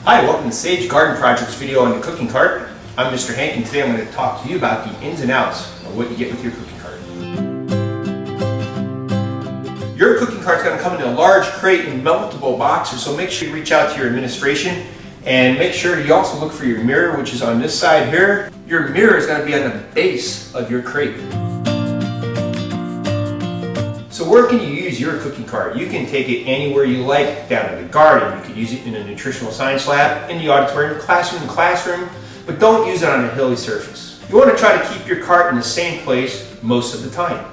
Hi, welcome to Sage Garden Project's video on the cooking cart. I'm Mr. Hank, and today I'm going to talk to you about the ins and outs of what you get with your cooking cart. Your cooking cart is going to come in a large crate and multiple boxes, so make sure you reach out to your administration and make sure you also look for your mirror, which is on this side here. Your mirror is going to be on the base of your crate. So where can you use your cooking cart? You can take it anywhere you like, down in the garden. You could use it in a nutritional science lab, in the auditorium, classroom, but don't use it on a hilly surface. You want to try to keep your cart in the same place most of the time.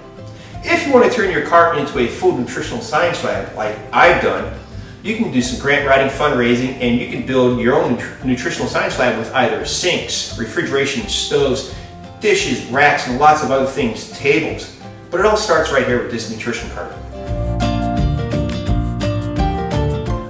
If you want to turn your cart into a full nutritional science lab, like I've done, you can do some grant writing, fundraising, and you can build your own nutritional science lab with either sinks, refrigeration, stoves, dishes, racks, and lots of other things, tables. But it all starts right here with this nutrition cart.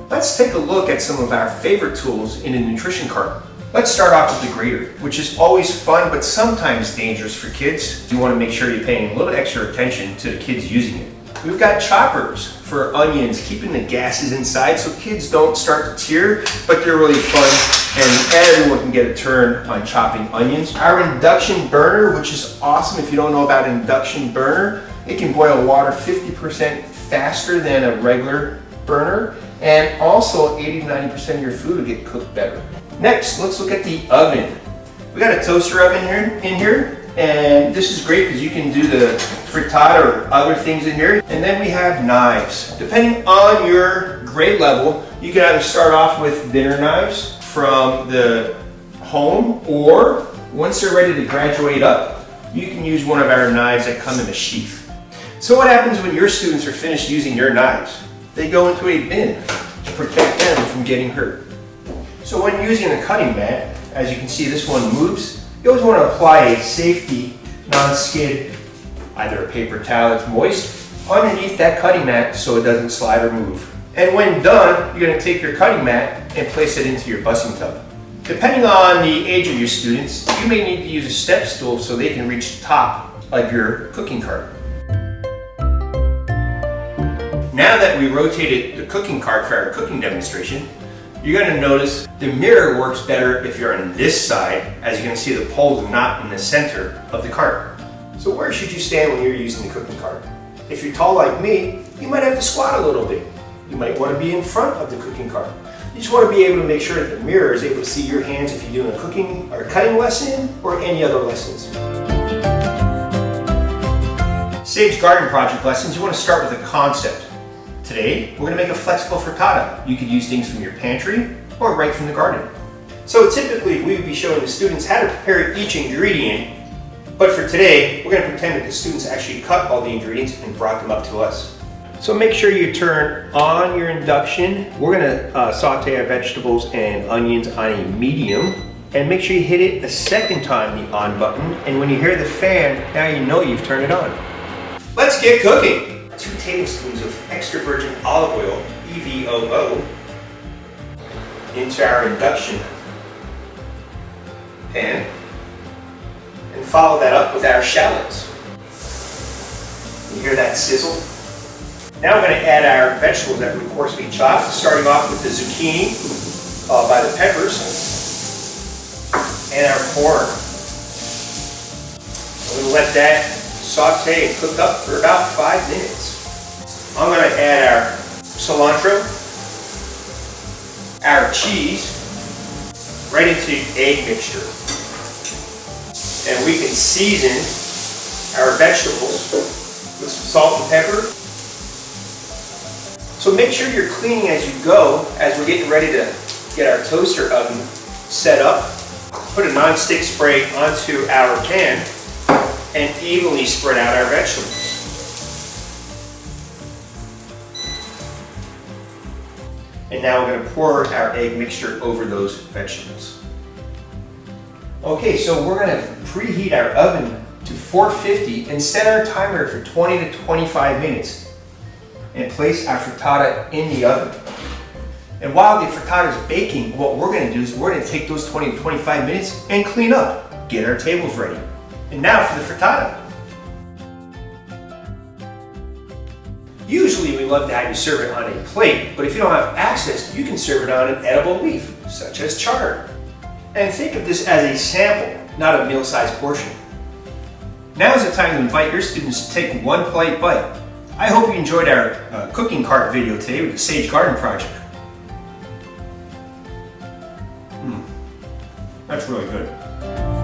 Let's take a look at some of our favorite tools in a nutrition cart. Let's start off with the grater, which is always fun but sometimes dangerous for kids. You want to make sure you're paying a little extra attention to the kids using it. We've got choppers for onions, keeping the gases inside so kids don't start to tear, but they're really fun and everyone can get a turn on chopping onions. Our induction burner, which is awesome if you don't know about an induction burner. It can boil water 50% faster than a regular burner, and also 80-90% of your food will get cooked better. Next, let's look at the oven. We got a toaster oven in here. And this is great because you can do the frittata or other things in here. And then we have knives. Depending on your grade level, you can either start off with dinner knives from the home, or once they're ready to graduate up, you can use one of our knives that come in a sheath. So what happens when your students are finished using your knives? They go into a bin to protect them from getting hurt. So when using a cutting mat, as you can see this one moves, you always want to apply a safety non-skid, either a paper towel that's moist, underneath that cutting mat so it doesn't slide or move. And when done, you're going to take your cutting mat and place it into your busing tub. Depending on the age of your students, you may need to use a step stool so they can reach the top of your cooking cart. Now that we rotated the cooking cart for our cooking demonstration, you're going to notice the mirror works better if you're on this side, as you can see the poles are not in the center of the cart. So where should you stand when you're using the cooking cart? If you're tall like me, you might have to squat a little bit. You might want to be in front of the cooking cart. You just want to be able to make sure that the mirror is able to see your hands if you're doing a cooking or cutting lesson or any other lessons. Sage Garden Project lessons, you want to start with a concept. Today, we're going to make a flexible frittata. You could use things from your pantry or right from the garden. So typically, we would be showing the students how to prepare each ingredient, but for today, we're going to pretend that the students actually cut all the ingredients and brought them up to us. So make sure you turn on your induction. We're going to saute our vegetables and onions on a medium, and make sure you hit it a second time, the on button, and when you hear the fan, now you know you've turned it on. Let's get cooking. 2 tablespoons of extra virgin olive oil, EVOO, into our induction pan, and follow that up with our shallots. You hear that sizzle? Now we're going to add our vegetables that we coarsely chopped, starting off with the zucchini, followed by the peppers, and our corn. We're going to let that saute and cook up for about 5 minutes. I'm going to add our cilantro, our cheese, right into the egg mixture. And we can season our vegetables with some salt and pepper. So make sure you're cleaning as you go as we're getting ready to get our toaster oven set up. Put a non-stick spray onto our pan and evenly spread out our vegetables. And now we're going to pour our egg mixture over those vegetables. Okay, so we're going to preheat our oven to 450 and set our timer for 20 to 25 minutes and place our frittata in the oven. And while the frittata is baking, what we're going to do is we're going to take those 20 to 25 minutes and clean up, get our tables ready. And now for the frittata. Usually we love to have you serve it on a plate, but if you don't have access, you can serve it on an edible leaf. such as chard. And think of this as a sample, not a meal-sized portion. Now is the time to invite your students to take one polite bite. I hope you enjoyed our cooking cart video today with the Sage Garden Project. That's really good.